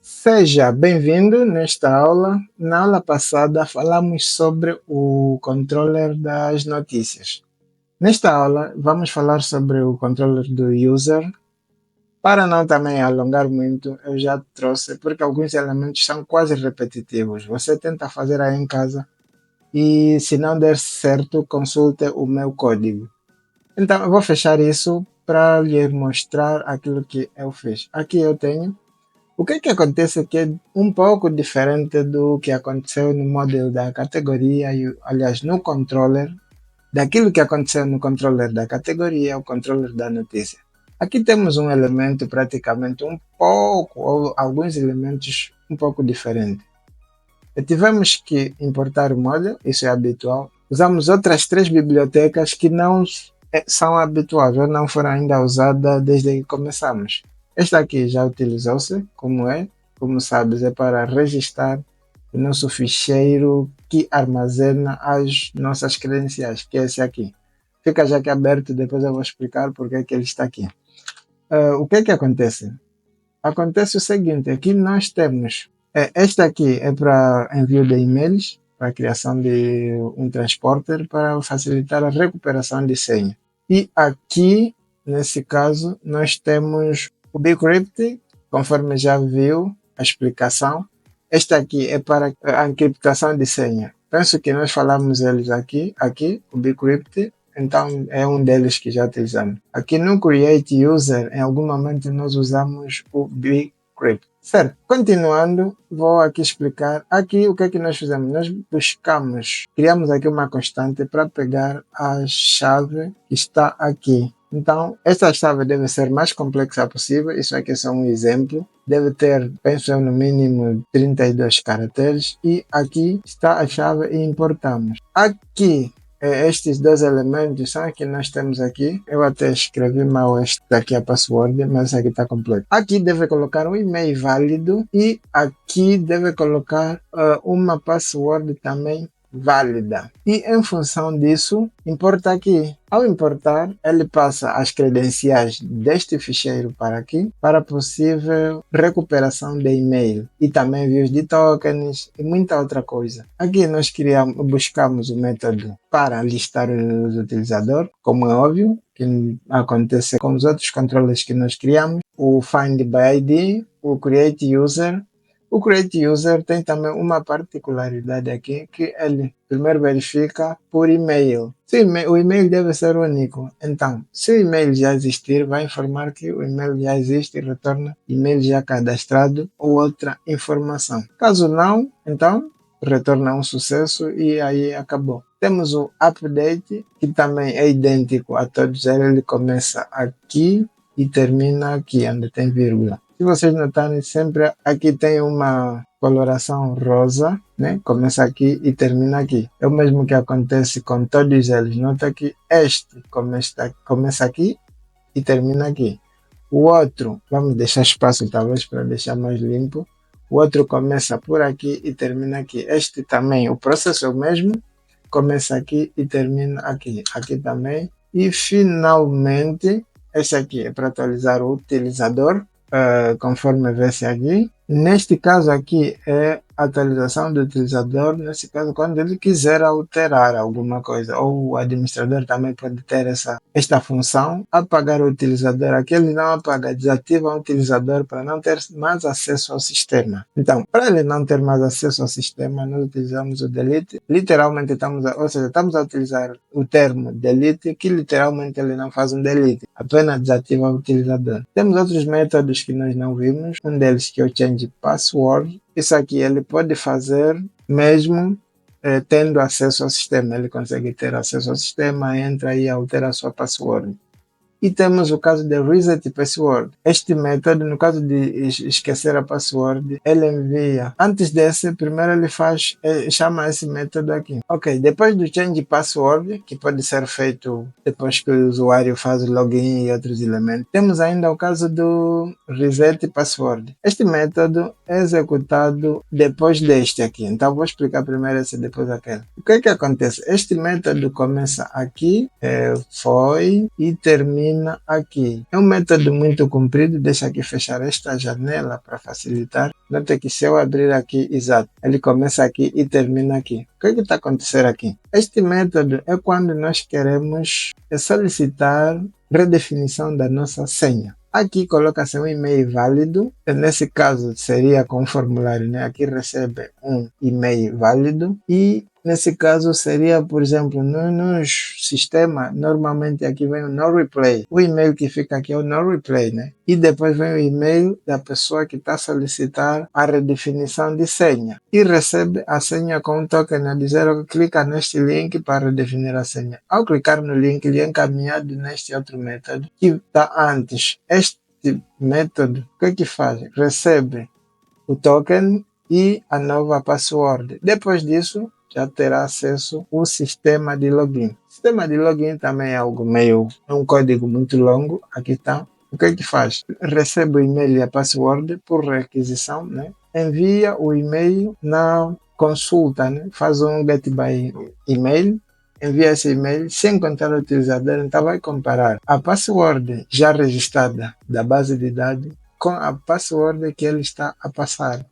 Seja bem-vindo nesta aula. Na aula passada falamos sobre o controller das notícias. Nesta aula vamos falar sobre o controller do user. Para não também alongar muito, eu já trouxe, porque alguns elementos são quase repetitivos. Você tenta fazer aí em casa e se não der certo, consulte o meu código. Então eu vou fechar isso para lhe mostrar aquilo que eu fiz. Aqui eu tenho. O que acontece que é um pouco diferente do que aconteceu no modelo da categoria, aliás, no controller, daquilo que aconteceu no controller da categoria, o controller da notícia. Aqui temos um elemento praticamente um pouco, ou alguns elementos um pouco diferentes. Tivemos que importar o modelo, isso é habitual. Usamos outras três bibliotecas que não são habituais, ou não foram ainda usadas desde que começamos. Esta aqui já utilizou-se, como sabes, é para registrar o nosso ficheiro que armazena as nossas credenciais, que é esse aqui. Fica já aqui aberto, depois eu vou explicar porque é que ele está aqui. O que acontece? Acontece o seguinte, aqui nós temos, esta aqui é para envio de e-mails, para a criação de um transporter, para facilitar a recuperação de senha. E aqui, nesse caso, nós temos o bcrypt, conforme já viu a explicação. Esta aqui é para a encriptação de senha. Penso que nós falamos eles aqui, o bcrypt, então é um deles que já utilizamos. Aqui no create user, em algum momento nós usamos o bcrypt. Certo, continuando, vou aqui explicar. Aqui o que é que nós fizemos? Nós criamos aqui uma constante para pegar a chave que está aqui. Então, esta chave deve ser mais complexa possível. Isso aqui é só um exemplo. Deve ter, penso eu, no mínimo 32 caracteres. E aqui está a chave e importamos. Aqui, estes dois elementos são que nós temos aqui. Eu até escrevi mal este daqui a password, mas aqui está completo. Aqui deve colocar um e-mail válido e aqui deve colocar uma password também válida. E em função disso, importa aqui. Ao importar, ele passa as credenciais deste ficheiro para aqui, para possível recuperação de e-mail e também envios de tokens e muita outra coisa. Aqui nós buscamos o método para listar os utilizadores, como é óbvio, que acontece com os outros controles que nós criamos, o Find by ID, o Create User. O Create User tem também uma particularidade aqui, que ele primeiro verifica por e-mail. O e-mail deve ser único. Então, se o e-mail já existir, vai informar que o e-mail já existe e retorna e-mail já cadastrado ou outra informação. Caso não, então, retorna um sucesso e aí acabou. Temos o update, que também é idêntico a todos eles. Ele começa aqui e termina aqui, onde tem vírgula. Se vocês notarem, sempre aqui tem uma coloração rosa, né? Começa aqui e termina aqui. É o mesmo que acontece com todos eles. Nota que este começa aqui e termina aqui. O outro, vamos deixar espaço talvez para deixar mais limpo. O outro começa por aqui e termina aqui. Este também, o processo é o mesmo. Começa aqui e termina aqui. Aqui também. E finalmente, este aqui é para atualizar o utilizador. Conforme vê-se aqui. Neste caso aqui é a atualização do utilizador, nesse caso quando ele quiser alterar alguma coisa, ou o administrador também pode ter esta função, apagar o utilizador. Aqui ele não apaga, desativa o utilizador para não ter mais acesso ao sistema. Então, para ele não ter mais acesso ao sistema, nós utilizamos o delete. Literalmente estamos a utilizar o termo delete, que literalmente ele não faz um delete, apenas desativa o utilizador. Temos outros métodos que nós não vimos, um deles que é o change password. Isso aqui ele pode fazer mesmo tendo acesso ao sistema. Ele consegue ter acesso ao sistema, entra e altera a sua password. E temos o caso de reset password. Este método, no caso de esquecer a password, ele envia. Antes desse, primeiro ele chama esse método aqui. Ok, depois do change password, que pode ser feito depois que o usuário faz o login e outros elementos, temos ainda o caso do reset password. Este método é executado depois deste aqui. Então vou explicar primeiro esse, depois aquele. O que acontece? Este método começa aqui, foi, e termina termina aqui. É um método muito comprido, deixa aqui fechar esta janela para facilitar. Nota que se eu abrir aqui, exato, ele começa aqui e termina aqui. O que está acontecendo aqui? Este método é quando nós queremos solicitar redefinição da nossa senha. Aqui coloca-se um e-mail válido, nesse caso seria com o formulário, né? Aqui recebe um e-mail válido e nesse caso seria, por exemplo, nos sistemas, normalmente aqui vem o no replay. O e-mail que fica aqui é o no replay, né? E depois vem o e-mail da pessoa que está a solicitar a redefinição de senha. E recebe a senha com um token a dizer, clica neste link para redefinir a senha. Ao clicar no link, ele é encaminhado neste outro método que está antes. Este método, o que faz? Recebe o token e a nova password. Depois disso, já terá acesso ao sistema de login. O sistema de login também é algo é um código muito longo. Aqui está. O que faz? Recebe o e-mail e a password por requisição, né? Envia o e-mail na consulta, né? Faz um get by e-mail, envia esse e-mail, se encontrar o utilizador, então vai comparar a password já registrada da base de dados com a password que ele está a passar.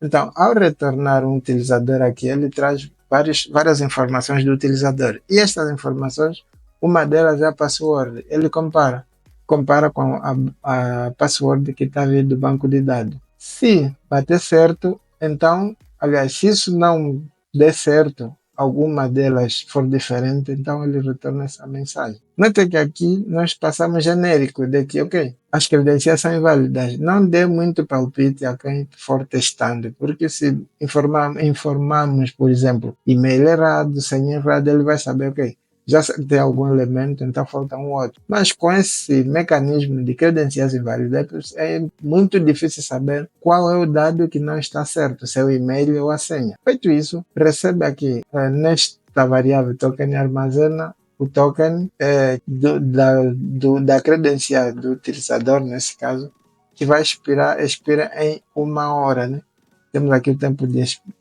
Então, ao retornar um utilizador aqui, ele traz várias informações do utilizador. E estas informações, uma delas é a password. Ele compara com a password que está vindo do banco de dados. Se bater certo, então, aliás, se isso não der certo, alguma delas for diferente, então ele retorna essa mensagem. Nota que aqui nós passamos genérico de que, ok, as credenciais são inválidas. Não dê muito palpite a quem for testando, porque se informarmos, por exemplo, e-mail errado, senha errada, ele vai saber, ok, já tem algum elemento, então falta um outro. Mas com esse mecanismo de credenciais inválidas, é muito difícil saber qual é o dado que não está certo, se é o e-mail ou a senha. Feito isso, recebe aqui, nesta variável token, armazena o token da credencial do utilizador, nesse caso, que vai expira em 1 hora. Né? Temos aqui o tempo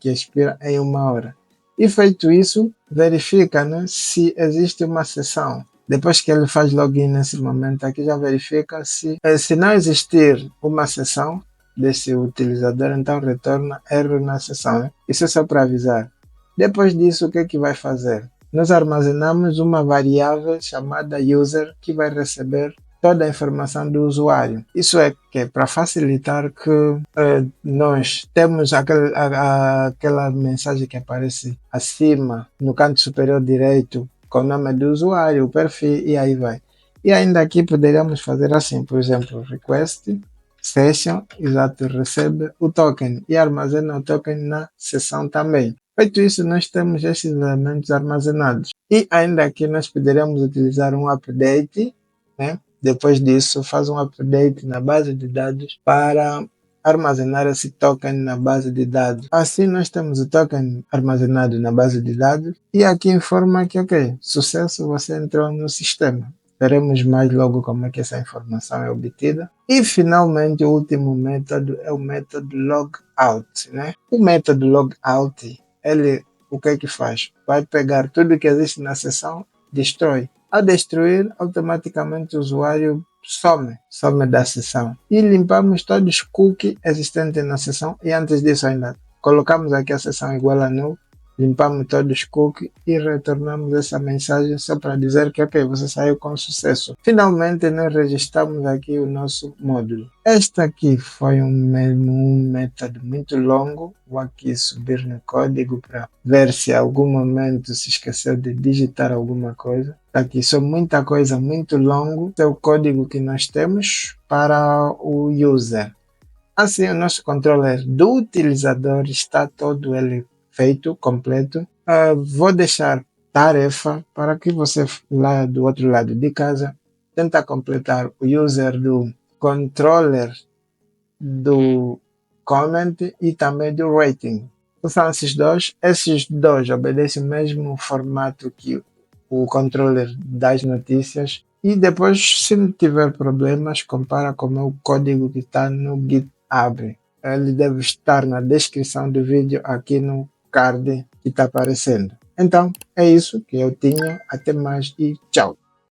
que expira em 1 hora. E feito isso, verifica, né, se existe uma sessão. Depois que ele faz login nesse momento, aqui já verifica se não existir uma sessão desse utilizador, então retorna erro na sessão. Né? Isso é só para avisar. Depois disso, o que vai fazer? Nós armazenamos uma variável chamada user que vai receber toda a informação do usuário. Isso é que para facilitar que nós temos aquela mensagem que aparece acima no canto superior direito com o nome do usuário, o perfil e aí vai. E ainda aqui poderíamos fazer assim, por exemplo, request session, exato, recebe o token e armazena o token na sessão também. Feito isso, nós temos esses elementos armazenados. E ainda aqui nós poderíamos utilizar um update, né? Depois disso, faz um update na base de dados para armazenar esse token na base de dados. Assim, nós temos o token armazenado na base de dados e aqui informa que, ok, sucesso, você entrou no sistema. Veremos mais logo como é que essa informação é obtida. E, finalmente, o último método é o método logout. Né? O método logout, ele o que faz? Vai pegar tudo que existe na sessão, destrói. Ao destruir, automaticamente o usuário some da sessão. E limpamos todos os cookies existentes na sessão. E antes disso ainda, colocamos aqui a sessão igual a null, limpamos todos os cookies e retornamos essa mensagem só para dizer que, ok, você saiu com sucesso. Finalmente, nós registramos aqui o nosso módulo. Este aqui foi um método muito longo. Vou aqui subir no código para ver se em algum momento se esqueceu de digitar alguma coisa. Aqui só muita coisa, muito longo. Esse é o código que nós temos para o user. Assim, o nosso controller do utilizador está todo ele feito, completo. Vou deixar tarefa para que você lá do outro lado de casa tenta completar o user do controller do comment e também do rating. São esses dois obedecem o mesmo formato que o controller das notícias e depois, se não tiver problemas, compara com o meu código que está no GitHub. Ele deve estar na descrição do vídeo aqui no card que está aparecendo. Então, é isso que eu tinha. Até mais e tchau!